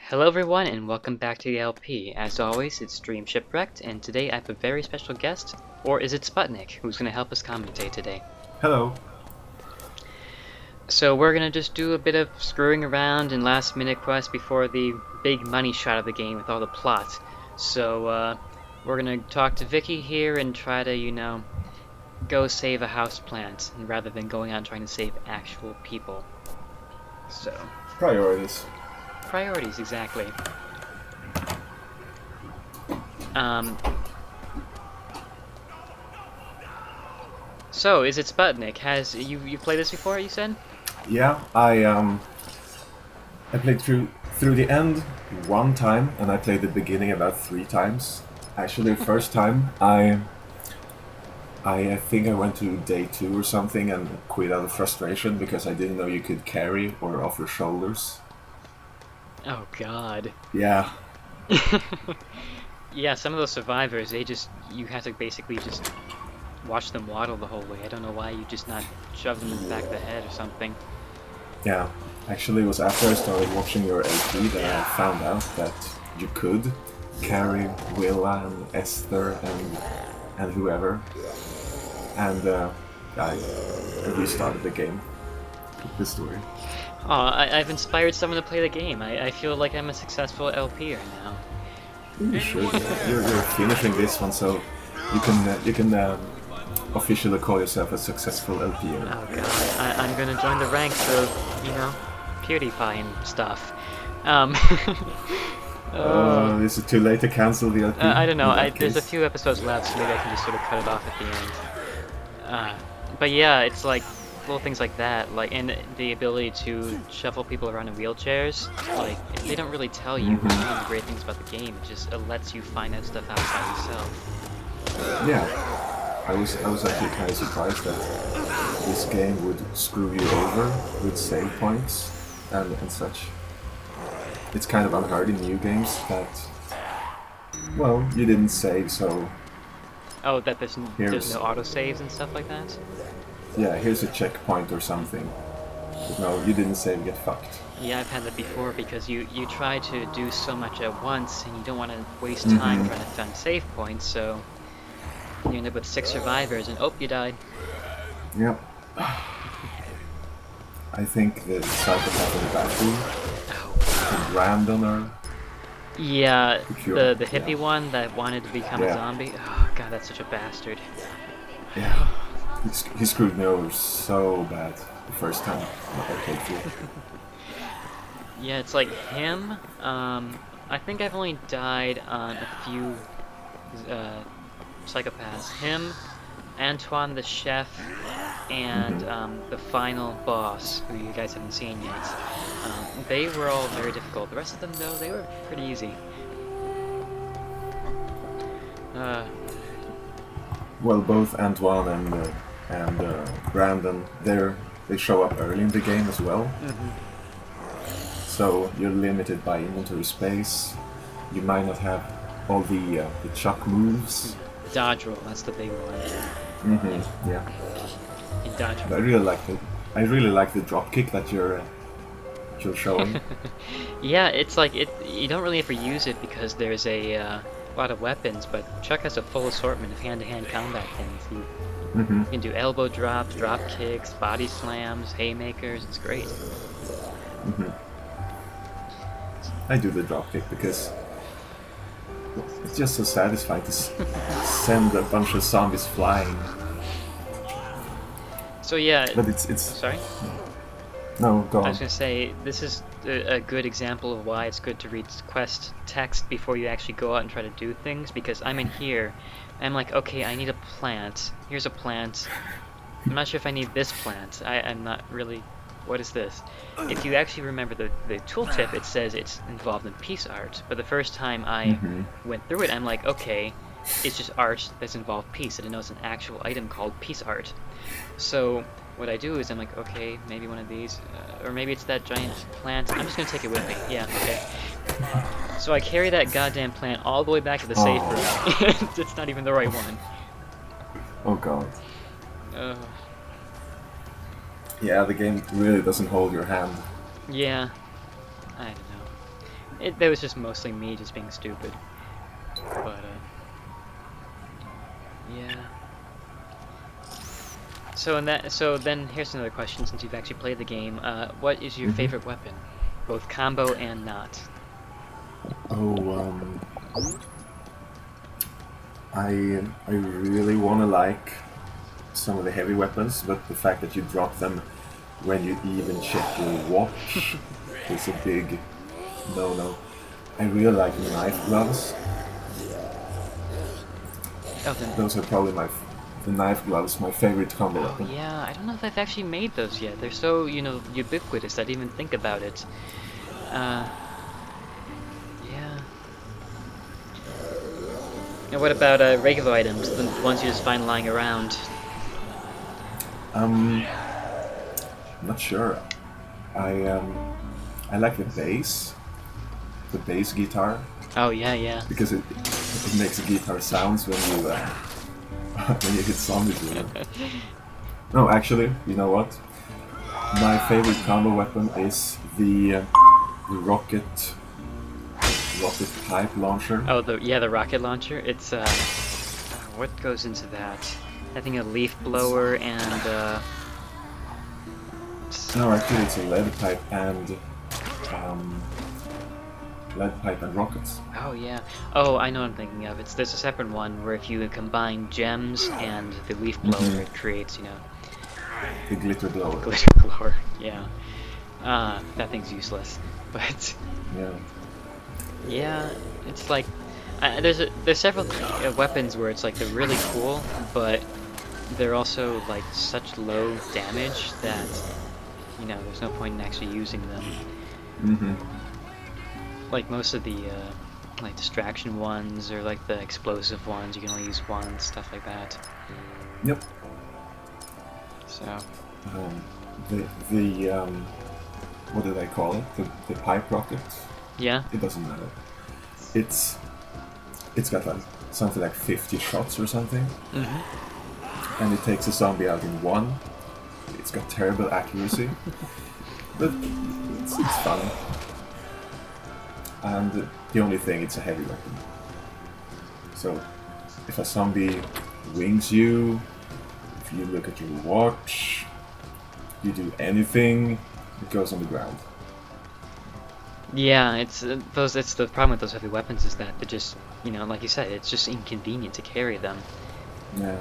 Hello everyone and welcome back to the LP. As always, it's Dream Shipwrecked, and today I have a very special guest, or is it Sputnik, who's going to help us commentate today. Hello. So we're going to just do a bit of screwing around and last minute quests before the big money shot of the game with all the plot. So we're going to talk to Vicky here and try to, go save a houseplant, rather than going out and trying to save actual people. So... Priorities. Priorities, exactly. So, is it Sputnik? Has you played this before, you said? Yeah, I played through the end one time, and I played the beginning about 3 times. Actually, the first time I think I went to day 2 or something and quit out of frustration because I didn't know you could carry or off your shoulders. Oh God. Yeah. Yeah, some of those survivors, you have to basically just watch them waddle the whole way. I don't know why you just not shove them in the back of the head or something. Yeah. Actually, it was after I started watching your LP that I found out that you could carry Willa and Esther and whoever. And I restarted the game with the story. Oh, I've inspired someone to play the game. I feel like I'm a successful LPer now. You should. You're finishing this one, so you can officially call yourself a successful LPer. Oh God, I'm gonna join the ranks of, PewDiePie and stuff. Is it too late to cancel the LP? I don't know. There's a few episodes left, so maybe I can just sort of cut it off at the end. But yeah, it's like little things like that, and the ability to shuffle people around in wheelchairs. They don't really tell you one of the great things about the game. It lets you find that stuff out by yourself. Yeah, I was actually kind of surprised that this game would screw you over with save points and such. It's kind of unheard in new games that, well, you didn't save, so... Oh, that there's no autosaves and stuff like that? Yeah, here's a checkpoint or something. But no, you didn't save, get fucked. Yeah, I've had that before, because you try to do so much at once, and you don't want to waste time trying to find save points, so... You end up with 6 survivors, and oh, you died. Yep. I think the psychopath in the bathroom, the Brandon or... Yeah, the hippie one that wanted to become a zombie. Oh God, that's such a bastard. Yeah, he screwed me over so bad the first time I played through. Yeah, it's like him. I think I've only died on a few psychopaths. Him, Antoine the chef, and the final boss, who you guys haven't seen yet. They were all very difficult. The rest of them, though, they were pretty easy. Well, both Antoine and Brandon, they show up early in the game as well. So you're limited by inventory space. You might not have all the chuck moves. Dodge roll, that's the big one. Yeah. Dodge roll. I really like the drop kick that you're showing. Yeah, it's like you don't really ever use it because there's a lot of weapons, but Chuck has a full assortment of hand-to-hand combat things. You can do elbow drops, drop kicks, body slams, haymakers. It's great. I do the drop kick because it's just so satisfying to send a bunch of zombies flying. So yeah, but it's sorry. No, go on. I was gonna say, this is a good example of why it's good to read quest text before you actually go out and try to do things, because I'm in here, and I'm like, okay, I need a plant. Here's a plant. I'm not sure if I need this plant. I'm not really... What is this? If you actually remember the tooltip, it says it's involved in piece art, but the first time I went through it, I'm like, okay, it's just art that's involved piece. I didn't know it's an actual item called piece art. So what I do is I'm like, okay, maybe one of these, or maybe it's that giant plant. I'm just gonna take it with me. Yeah, okay. So I carry that goddamn plant all the way back to the safe room. It's not even the right one. Oh God. Yeah, the game really doesn't hold your hand. Yeah. I don't know. That was just mostly me just being stupid. But, yeah. So then here's another question, since you've actually played the game. What is your favorite weapon? Both combo and not. Oh, I really want to like some of the heavy weapons, but the fact that you drop them when you even check your watch is a big no. I really like knife gloves. Oh, then. Those are probably the knife gloves, my favorite combo Oh weapon. yeah, I don't know if I've actually made those yet. They're so, ubiquitous I didn't even think about it. Yeah. And what about regular items, the ones you just find lying around? I'm not sure. I like the bass guitar, Oh yeah. because it makes guitar sounds when you when you hit zombies with it. No, actually, you know what? My favorite combo weapon is the rocket pipe launcher. Oh, the rocket launcher. It's what goes into that? I think a leaf blower and No, actually, it's a lead pipe and rockets. oh yeah. Oh, I know what I'm thinking of. There's a separate one where if you combine gems and the leaf blower, it creates, The glitter blower. glitter blower. Yeah. That thing's useless. But Yeah. yeah, it's like there's several weapons where it's like they're really cool, but they're also like such low damage that there's no point in actually using them. Like most of the like distraction ones or like the explosive ones, you can only use one, stuff like that. Yep. So The what do they call it? The pipe rocket. yeah. It doesn't matter. It's got like something like 50 shots or something, and it takes a zombie out in one. It's got terrible accuracy, but it's fun. And the only thing, it's a heavy weapon. So if a zombie wings you, if you look at your watch, you do anything, it goes on the ground. Yeah, it's the problem with those heavy weapons is that they're just, like you said, it's just inconvenient to carry them. Yeah.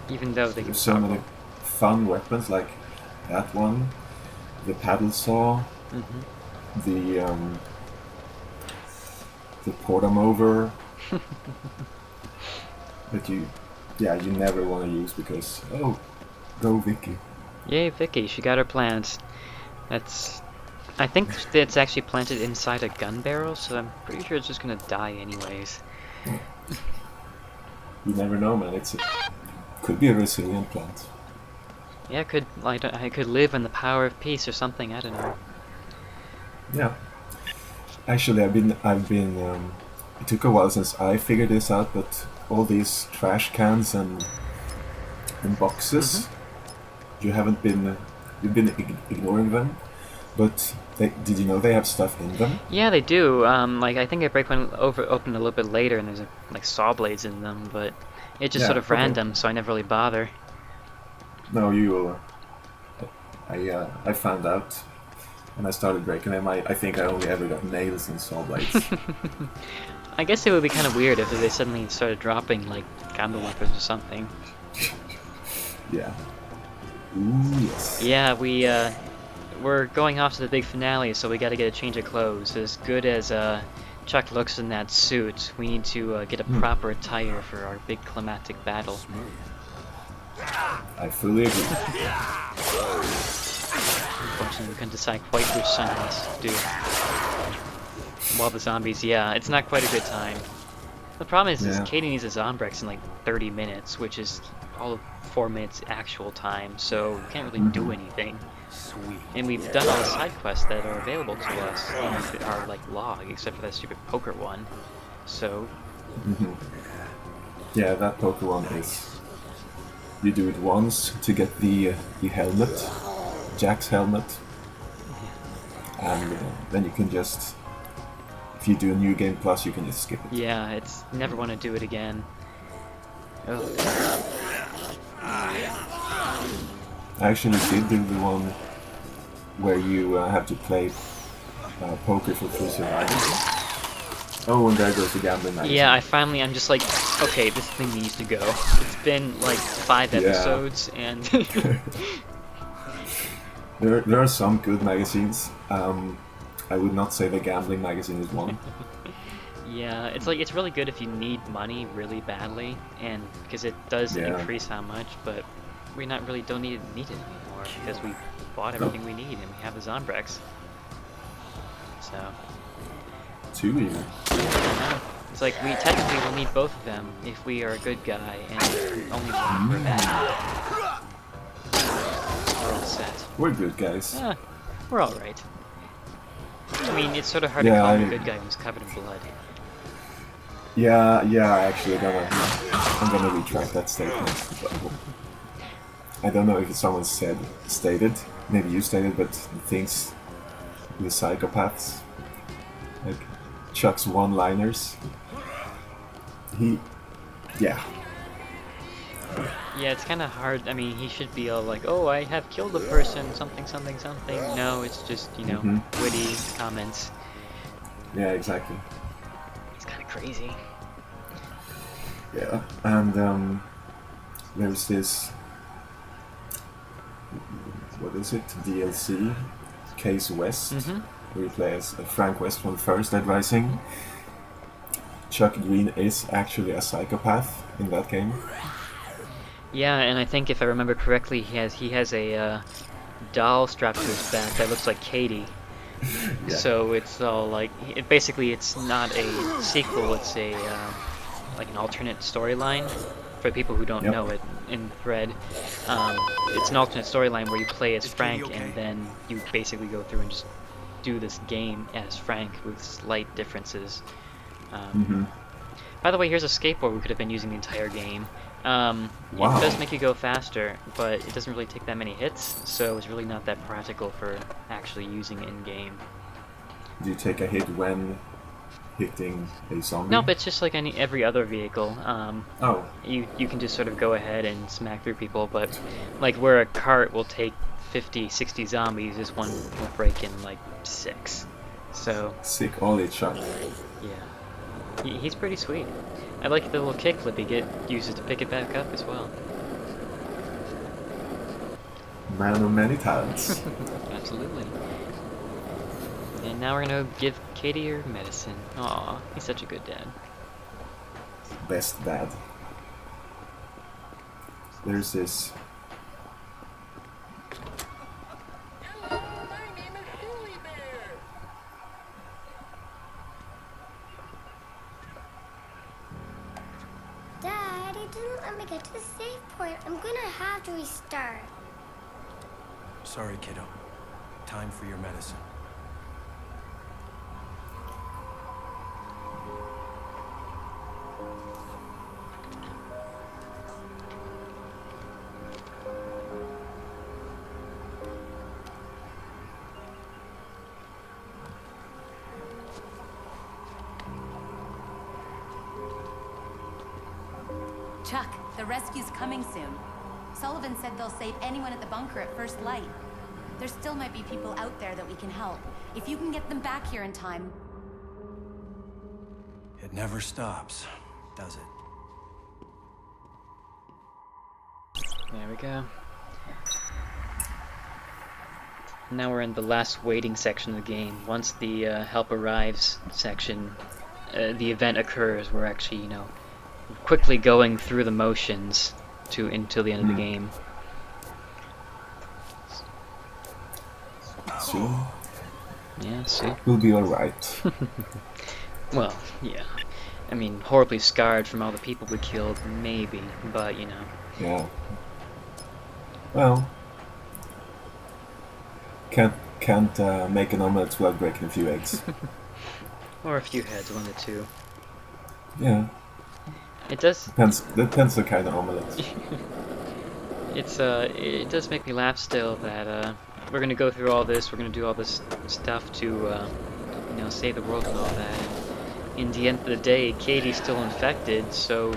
Even though they can There's so many fun weapons like that one, the paddle saw, the portamover, that you never want to use because go Vicky. Yay, Vicky, she got her plants. I think it's actually planted inside a gun barrel, so I'm pretty sure it's just gonna die anyways. You never know, man. Could be a resilient plant. Yeah, I could live in the power of peace or something. I don't know. Yeah. Actually, I've been. It took a while since I figured this out, but all these trash cans and boxes, you've been ignoring them. But did you know they have stuff in them? Yeah, they do. Like I think I break one open a little bit later, and there's like saw blades in them, but it's just sort of random, so I never really bother. No, you will. I found out when I started breaking them. I think I only ever got nails and saw blades. I guess it would be kind of weird if they suddenly started dropping like combo weapons or something. Yeah. Ooh, yes. Yeah, we're going off to the big finale, so we got to get a change of clothes. As good as Chuck looks in that suit, we need to get a proper attire for our big climatic battle. I fully agree. Unfortunately, we couldn't decide quite which sunglasses to do. While the zombies, yeah, it's not quite a good time. The problem is Katie needs a Zombrex in like 30 minutes, which is all of 4 minutes actual time, so we can't really do anything. Sweet. And we've done all the side quests that are available to us in our like log, except for that stupid poker one. So. Yeah, that poker one is. You do it once to get the helmet, Jack's helmet, and then you can just, if you do a New Game Plus, you can just skip it. Yeah, it's never want to do it again. Oh. I actually did do the one where you have to play poker for 3 survivors. Oh, and there goes the gambling magazine. Yeah, I'm just like, okay, this thing needs to go. It's been like 5 episodes, and... there are some good magazines. I would not say the gambling magazine is one. Yeah, it's really good if you need money really badly, and because it does increase how much, but we don't need it anymore because we bought everything we need and we have the Zombrex. So 2 even. yeah, it's like we technically will need both of them if we are a good guy, and only one if we're a bad guy. We're all set. We're good guys. Yeah, we're all right. I mean, it's sort of hard to call him a good guy who's covered in blood. Yeah, actually I'm gonna retract that statement. I don't know if someone stated, maybe you stated, but the things with psychopaths, like Chuck's one-liners, yeah, it's kind of hard. I mean, he should be all like, oh, I have killed a person, something. No, it's just, witty comments. Yeah, exactly. It's kind of crazy. Yeah, and there's this, what is it, DLC, Case West, where you play as Frank West from First Dead Rising. Chuck Green is actually a psychopath in that game. Yeah, and I think if I remember correctly, he has a doll strapped to his back that looks like Katie. Yeah. So it's all like, basically it's not a sequel, it's a like an alternate storyline for people who don't know it in Thread. It's an alternate storyline where you play as Frank and then you basically go through and just do this game as Frank with slight differences. By the way, here's a skateboard we could have been using the entire game. It does make you go faster, but it doesn't really take that many hits, so it's really not that practical for actually using it in-game. Do you take a hit when hitting a zombie? No, but it's just like every other vehicle. You can just sort of go ahead and smack through people, but like where a cart will take 50, 60 zombies, this one will break in like 6. So sick Ollie Chuck. Yeah, he's pretty sweet. I like the little kickflip he uses to pick it back up as well. Man of many talents. Absolutely. And now we're gonna give Katie her medicine. Aw, he's such a good dad. Best dad. There's this. Dad, you didn't let me get to the save point. I'm gonna have to restart. Sorry, kiddo. Time for your medicine. Chuck, the rescue's coming soon. Sullivan said they'll save anyone at the bunker at first light. There still might be people out there that we can help. If you can get them back here in time... It never stops, does it? There we go. Now we're in the last waiting section of the game. Once the help arrives section, the event occurs. We're actually, quickly going through the motions until the end of the game. Soon. Yeah, see? We'll be alright. Well, yeah. I mean, horribly scarred from all the people we killed, maybe, but Yeah. Well, can't make an omelette without breaking a few eggs. Or a few heads, one or two. Yeah. It does. Depends the kind of omelette. It does make me laugh still that we're gonna go through all this. We're gonna do all this stuff to save the world and all that. And in the end of the day, Katie's still infected, so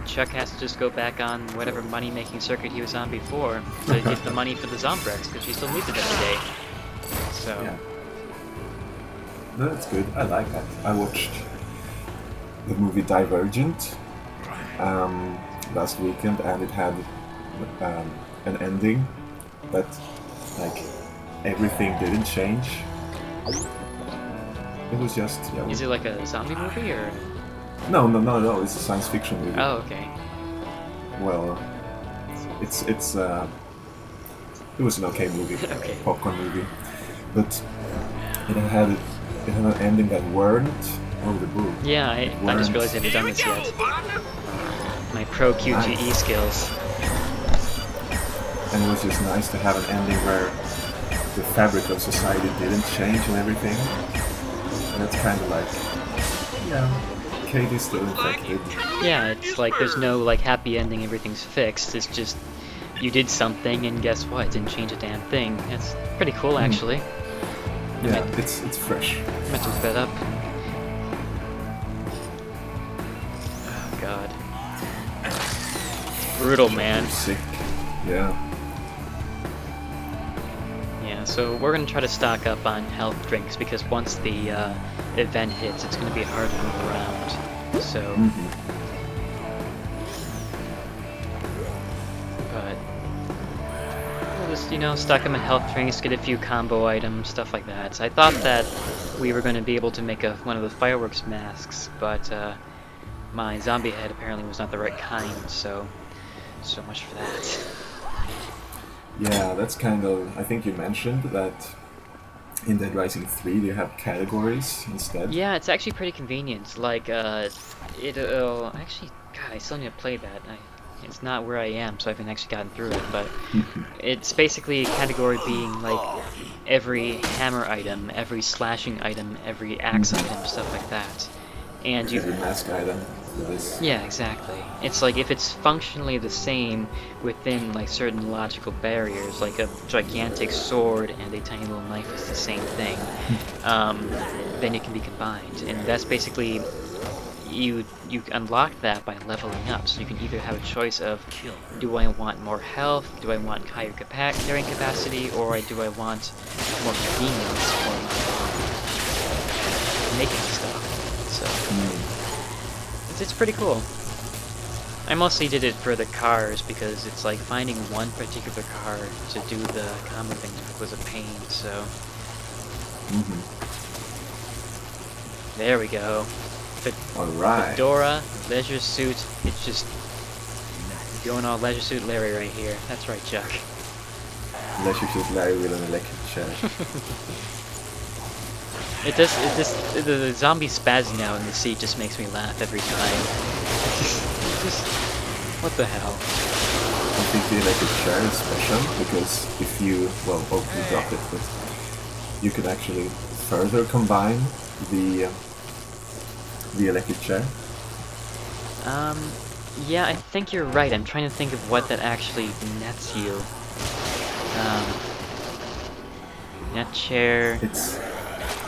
Chuck has to just go back on whatever money-making circuit he was on before to get the money for the Zombrex, because she still needs it every day. So... Yeah. No, that's good. I like that. I watched the movie Divergent last weekend, and it had an ending that, like, everything didn't change. It was just... Yeah, is it like a zombie movie, or...? No, it's a science fiction movie. Oh, okay. Well, it was an okay movie, Okay. popcorn movie, but it had an ending that weren't... Oh, the boo. Yeah, I just realized I haven't done this yet. My pro QGE skills. And it was just nice to have an ending where the fabric of society didn't change and everything. And it's kind of like, yeah, Katie's still infected. Yeah, it's like there's no like happy ending, everything's fixed. It's just you did something and guess what? It didn't change a damn thing. That's pretty cool, actually. Yeah, it's fresh. I meant to look that up. Oh god. It's brutal, man. Sick. Yeah. Yeah, so we're gonna try to stock up on health drinks because once the event hits, it's gonna be hard to move around. So, but we'll just stock them in health drinks, get a few combo items, stuff like that. So I thought that we were gonna be able to make one of the fireworks masks, but my zombie head apparently was not the right kind. So much for that. Yeah, that's kind of... I think you mentioned that in Dead Rising 3 they have categories instead. Yeah, it's actually pretty convenient. Like, it'll... Actually, God, I still need to play that. It's not where I am, so I haven't actually gotten through it, but it's basically a category being, like, every hammer item, every slashing item, every axe item, stuff like that. And you... Every mask item for this. Yeah, exactly. It's like if it's functionally the same within like certain logical barriers, like a gigantic sword and a tiny little knife is the same thing, then it can be combined. And that's basically you unlock that by leveling up. So you can either have a choice of, do I want more health, do I want higher carrying capacity, or do I want more convenience for my making stuff. So it's pretty cool. I mostly did it for the cars because it's like finding one particular car to do the combo things with was a pain, so... There we go. Alright. Fedora, leisure suit, it's just... going all leisure suit Larry right here. That's right, Chuck. Leisure suit Larry with an electric chair. The zombie spazzing out in the seat just makes me laugh every time. What the hell? I think the electric chair is special because if you, well, you dropped it, but you could actually further combine the electric chair. Yeah, I think you're right. I'm trying to think of what that actually nets you. Net chair.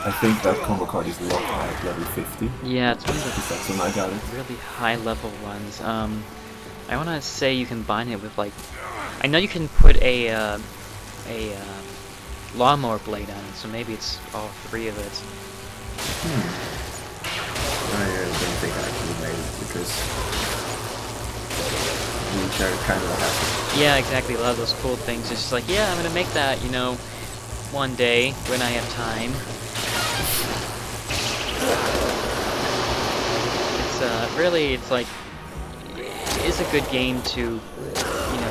I think that combo card is locked at level 50. Yeah, it's one of That's when I got it. the really high level ones. I want to say you combine it with like, I know you can put a lawnmower blade on it, so maybe it's all three of it. I don't think I actually made it because the chair kind of has it. Yeah, exactly. A lot of those cool things. It's just like, yeah, I'm gonna make that, one day when I have time. It's like, it's a good game to,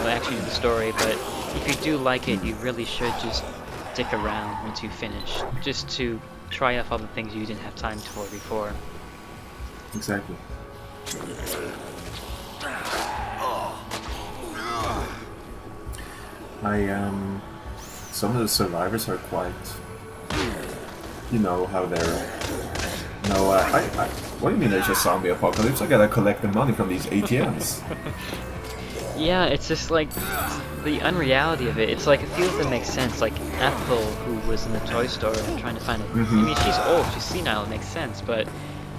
actually do the story, but if you do like it, you really should just stick around once you finish, just to try off all the things you didn't have time for before. Exactly. Some of the survivors are quite, how they're... No, what do you mean there's a zombie apocalypse? I gotta collect the money from these ATMs. Yeah, it's just like the unreality of it. It's like a few of them make sense. Like Ethel, who was in the toy store trying to find it. I mean, she's old, she's senile, it makes sense. But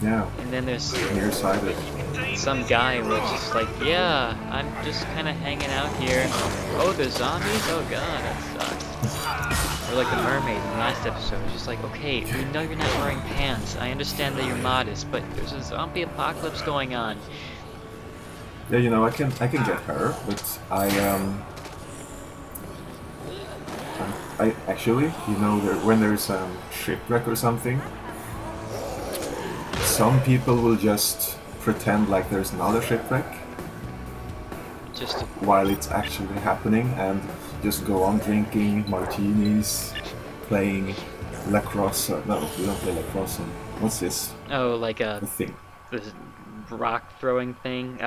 Yeah, and then there's nearsighted. some guy who's just like, yeah, I'm just kind of hanging out here. Oh, there's zombies? Oh god, that sucks. Or like the mermaid in the last episode. It's just like, okay, we know you're not wearing pants. I understand that you're modest, but there's a zombie apocalypse going on. Yeah, I can get her, but I actually, when there's a shipwreck or something, some people will just pretend like there's another shipwreck Just to, while it's actually happening and just go on drinking martinis, playing lacrosse. No, we don't play lacrosse. What's this? oh, like The thing. this rock throwing thing.